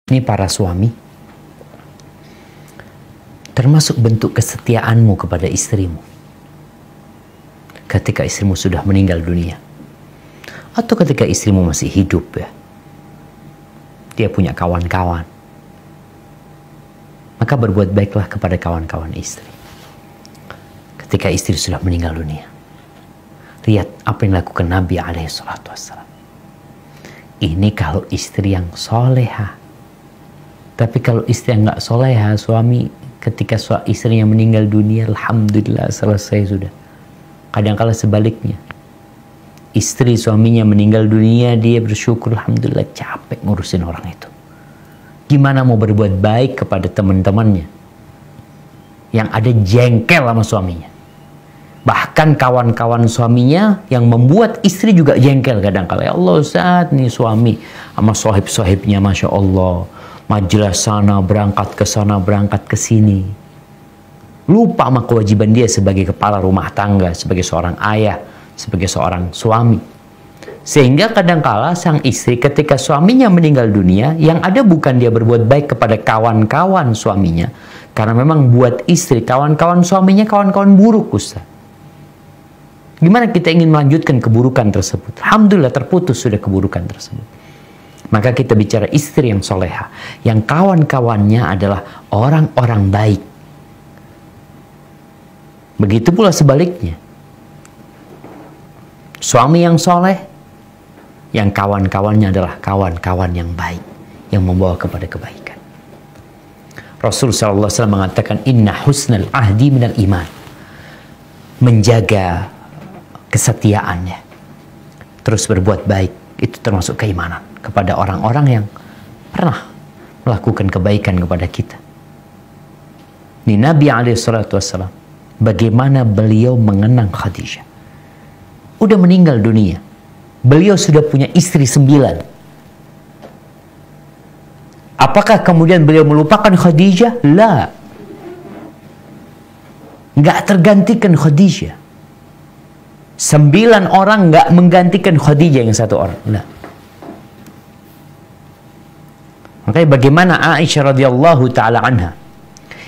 Ini para suami, termasuk bentuk kesetiaanmu kepada istrimu ketika istrimu sudah meninggal dunia, atau ketika istrimu masih hidup ya, dia punya kawan-kawan, maka berbuat baiklah kepada kawan-kawan istri ketika istri sudah meninggal dunia. Lihat apa yang dilakukan Nabi SAW. Ini kalau istri yang soleha. Tapi kalau istri yang nggak soleha, suami ketika istrinya meninggal dunia, alhamdulillah selesai sudah. Kadang-kala sebaliknya, istri suaminya meninggal dunia, dia bersyukur, alhamdulillah, capek ngurusin orang itu. Gimana mau berbuat baik kepada teman-temannya yang ada jengkel sama suaminya? Bahkan kawan-kawan suaminya yang membuat istri juga jengkel kadang-kala. Ya Allah Ustaz, nih suami sama sohib-sohibnya, Masya Allah, majelis sana, berangkat ke sana, berangkat ke sini. Lupa sama kewajiban dia sebagai kepala rumah tangga, sebagai seorang ayah, sebagai seorang suami. Sehingga kadangkala sang istri ketika suaminya meninggal dunia, yang ada bukan dia berbuat baik kepada kawan-kawan suaminya. Karena memang buat istri, kawan-kawan suaminya kawan-kawan buruk, Ustaz. Gimana kita ingin melanjutkan keburukan tersebut? Alhamdulillah terputus sudah keburukan tersebut. Maka kita bicara istri yang soleha, yang kawan-kawannya adalah orang-orang baik. Begitu pula sebaliknya. Suami yang soleh, yang kawan-kawannya adalah kawan-kawan yang baik, yang membawa kepada kebaikan. Rasulullah SAW mengatakan, Inna husnal ahdi minal iman. Menjaga kesetiaannya, terus berbuat baik, itu termasuk keimanan kepada orang-orang yang pernah melakukan kebaikan kepada kita. Ini Nabi SAW, bagaimana beliau mengenang Khadijah. Udah meninggal dunia, beliau sudah punya istri 9. Apakah kemudian beliau melupakan Khadijah? La. Nggak tergantikan Khadijah. 9 orang nggak menggantikan Khadijah yang 1 orang. La. Makanya bagaimana Aisyah radhiyallahu ta'ala anha,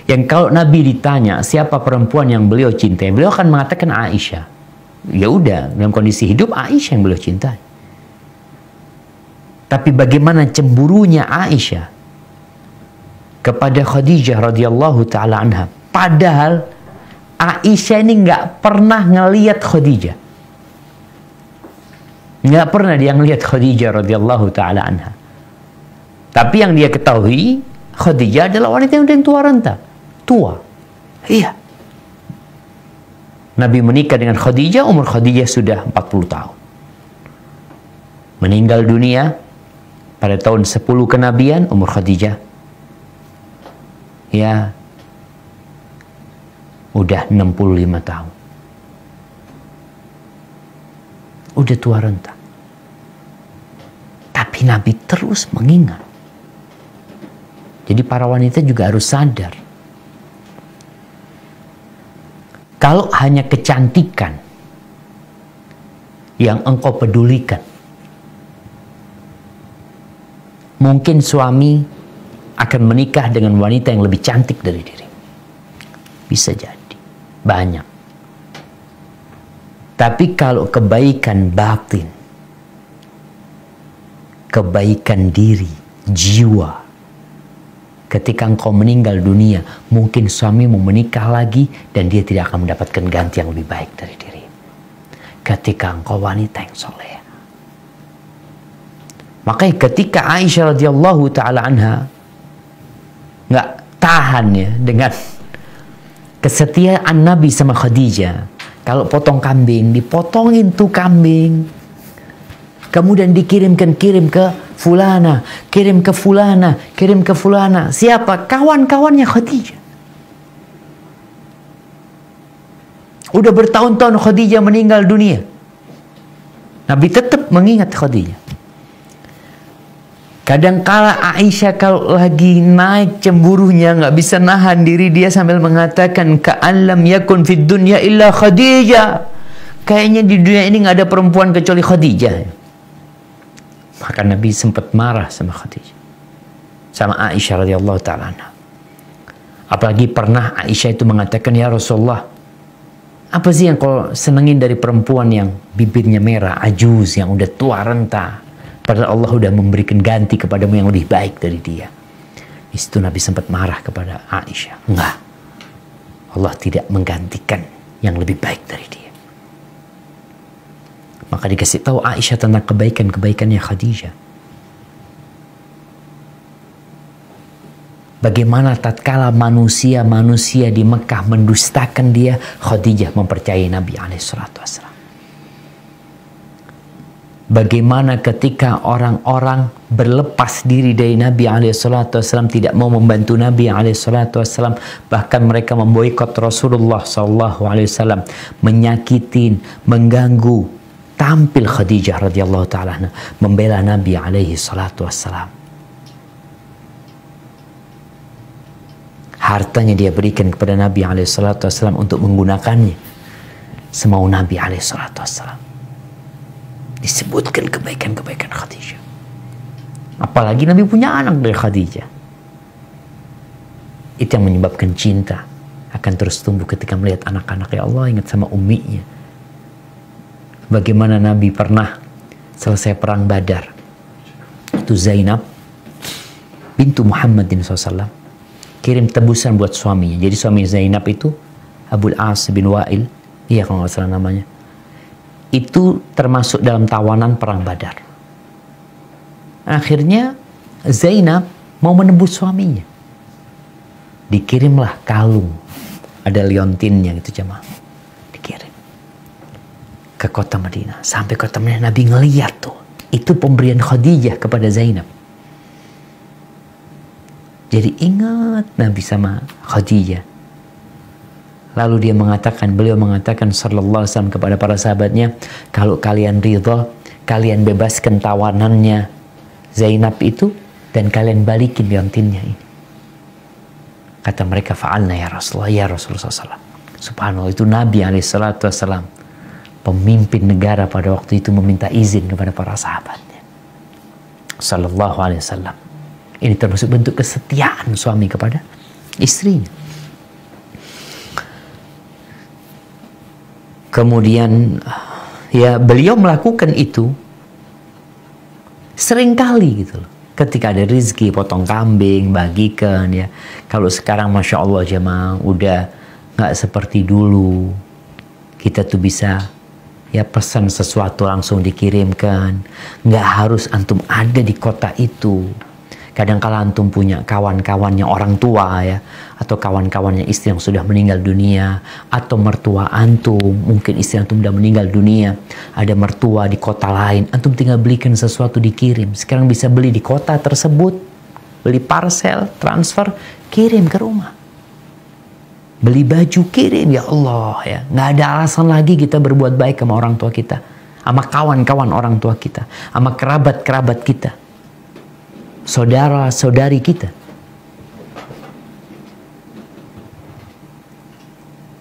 yang kalau Nabi ditanya siapa perempuan yang beliau cintai, beliau akan mengatakan Aisyah. Ya udah, dalam kondisi hidup Aisyah yang beliau cintai. Tapi bagaimana cemburunya Aisyah kepada Khadijah radhiyallahu ta'ala anha, padahal Aisyah ini nggak pernah ngelihat Khadijah. Nggak pernah dia ngelihat Khadijah radhiyallahu ta'ala anha. Tapi yang dia ketahui, Khadijah adalah wanita yang tua renta. Tua. Iya. Nabi menikah dengan Khadijah, umur Khadijah sudah 40 tahun. Meninggal dunia pada tahun 10 kenabian, umur Khadijah, ya, udah 65 tahun. Udah tua renta. Tapi Nabi terus mengingat. Jadi para wanita juga harus sadar. Kalau hanya kecantikan yang engkau pedulikan, mungkin suami akan menikah dengan wanita yang lebih cantik dari diri. Bisa jadi. Banyak. Tapi kalau kebaikan batin, kebaikan diri, jiwa, ketika engkau meninggal dunia, mungkin suami mau menikah lagi dan dia tidak akan mendapatkan ganti yang lebih baik dari diri. Ketika engkau wanita yang soleh. Makanya ketika Aisyah radhiyallahu ta'ala anha nggak tahan ya dengan kesetiaan Nabi sama Khadijah. Kalau potong kambing, dipotongin tuh kambing. Kemudian kirim ke fulana, kirim ke fulana, kirim ke fulana. Siapa? Kawan-kawannya Khadijah. Udah bertahun-tahun Khadijah meninggal dunia. Nabi tetap mengingat Khadijah. Kadangkala Aisyah kalau lagi naik cemburunya, nggak bisa nahan diri, dia sambil mengatakan, ka'an lam yakun fid dunya illa Khadijah. Kayaknya di dunia ini nggak ada perempuan kecuali Khadijah. Maka Nabi sempat marah sama Khadijah. sama Aisyah radhiyallahu ta'ala anha. Apalagi pernah Aisyah itu mengatakan, ya Rasulullah, apa sih yang kau senengin dari perempuan yang bibirnya merah, ajuz, yang udah tua renta, padahal Allah udah memberikan ganti kepadamu yang lebih baik dari dia. Di situ Nabi sempat marah kepada Aisyah. Enggak, Allah tidak menggantikan yang lebih baik dari dia. Maka dikasih tahu Aisyah tentang kebaikan-kebaikannya Khadijah. Bagaimana tatkala manusia di Mekah mendustakan dia, Khadijah mempercayai Nabi SAW. Bagaimana ketika orang-orang berlepas diri dari Nabi SAW, tidak mau membantu Nabi SAW, bahkan mereka memboikot Rasulullah SAW, menyakitin, mengganggu, tampil Khadijah radhiyallahu ta'ala membela Nabi SAW. Hartanya dia berikan kepada Nabi SAW untuk menggunakannya semau Nabi SAW. Disebutkan kebaikan-kebaikan Khadijah. Apalagi Nabi punya anak dari Khadijah. Itu yang menyebabkan cinta akan terus tumbuh ketika melihat anak-anak. Ya Allah, ingat sama umminya. Bagaimana Nabi pernah selesai perang Badar, itu Zainab bintu Muhammadin SAW kirim tebusan buat suaminya. Jadi suami Zainab itu Abul As bin Wa'il, iya kalau nggak salah namanya, itu termasuk dalam tawanan perang Badar. Akhirnya Zainab mau menebus suaminya, dikirimlah kalung, ada liontinnya gitu jemaah, dikirim ke kota Madinah. Sampai kota Madinah Nabi ngeliat tuh, itu pemberian Khadijah kepada Zainab. Jadi ingat Nabi sama Khadijah. Lalu dia mengatakan, beliau mengatakan sallallahu alaihi wasallam kepada para sahabatnya, kalau kalian ridha, kalian bebaskan tawanannya Zainab itu dan kalian balikin liontinnya ini. Kata mereka, fa'alna ya Rasulullah, ya Rasulullah SAW. Subhanallah, itu Nabi SAW, pemimpin negara pada waktu itu, meminta izin kepada para sahabatnya. Sallallahu alaihi wasallam. Ini termasuk bentuk kesetiaan suami kepada istrinya. Kemudian ya beliau melakukan itu seringkali gitu loh. Ketika ada rezeki, potong kambing, bagikan ya. Kalau sekarang Masya Allah jemaah udah nggak seperti dulu. Kita tuh bisa ya pesan sesuatu langsung dikirimkan. Nggak harus antum ada di kota itu. Kadang-kala antum punya kawan-kawannya orang tua ya, atau kawan-kawannya istri yang sudah meninggal dunia, atau mertua antum, mungkin istri antum sudah meninggal dunia, ada mertua di kota lain, antum tinggal belikan sesuatu dikirim. Sekarang bisa beli di kota tersebut, beli parcel, transfer, kirim ke rumah. Beli baju, kirim, ya Allah ya. Nggak ada alasan lagi kita berbuat baik sama orang tua kita, sama kawan-kawan orang tua kita, sama kerabat-kerabat kita, saudara-saudari kita.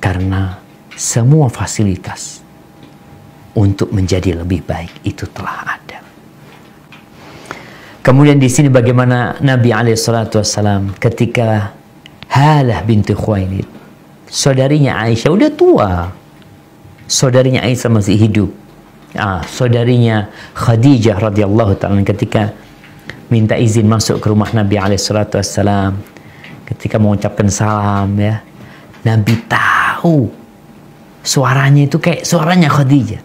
Karena semua fasilitas untuk menjadi lebih baik itu telah ada. Kemudian di sini bagaimana Nabi SAW ketika Halah binti Khuwailid, saudarinya Aisyah udah tua, saudarinya Aisyah masih hidup, saudarinya Khadijah radhiyallahu ta'ala ketika minta izin masuk ke rumah Nabi SAW, ketika mengucapkan salam ya, Nabi tahu suaranya itu kayak suaranya Khadijah,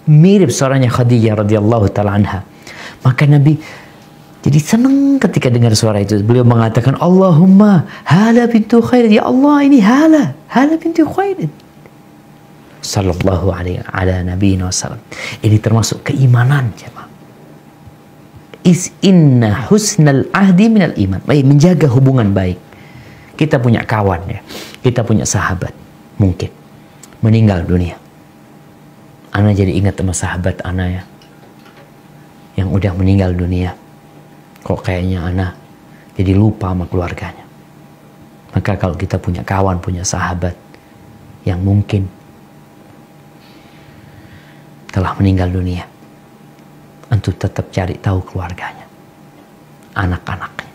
mirip suaranya Khadijah radhiyallahu ta'ala anha. Maka Nabi jadi senang ketika dengar suara itu. Beliau mengatakan, Allahumma Halah bintu Khuwailid, ya Allah ini Halah bintu Khuwailid. Sallallahu alaihi ala nabiyina wasallam. Ini termasuk keimanan jemaah. Inna husnal ahdi minal iman. Baik, menjaga hubungan baik. Kita punya kawan ya, kita punya sahabat, mungkin meninggal dunia. Ana jadi ingat sama sahabat ana ya, yang udah meninggal dunia. Kok kayaknya ana jadi lupa sama keluarganya. Maka kalau kita punya kawan, punya sahabat yang mungkin telah meninggal dunia, antum tetap cari tahu keluarganya, anak-anaknya.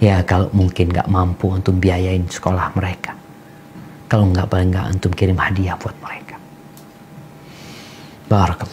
Ya kalau mungkin nggak mampu untuk biayain sekolah mereka. Kalau nggak paling nggak antum kirim hadiah buat mereka. Barakallah.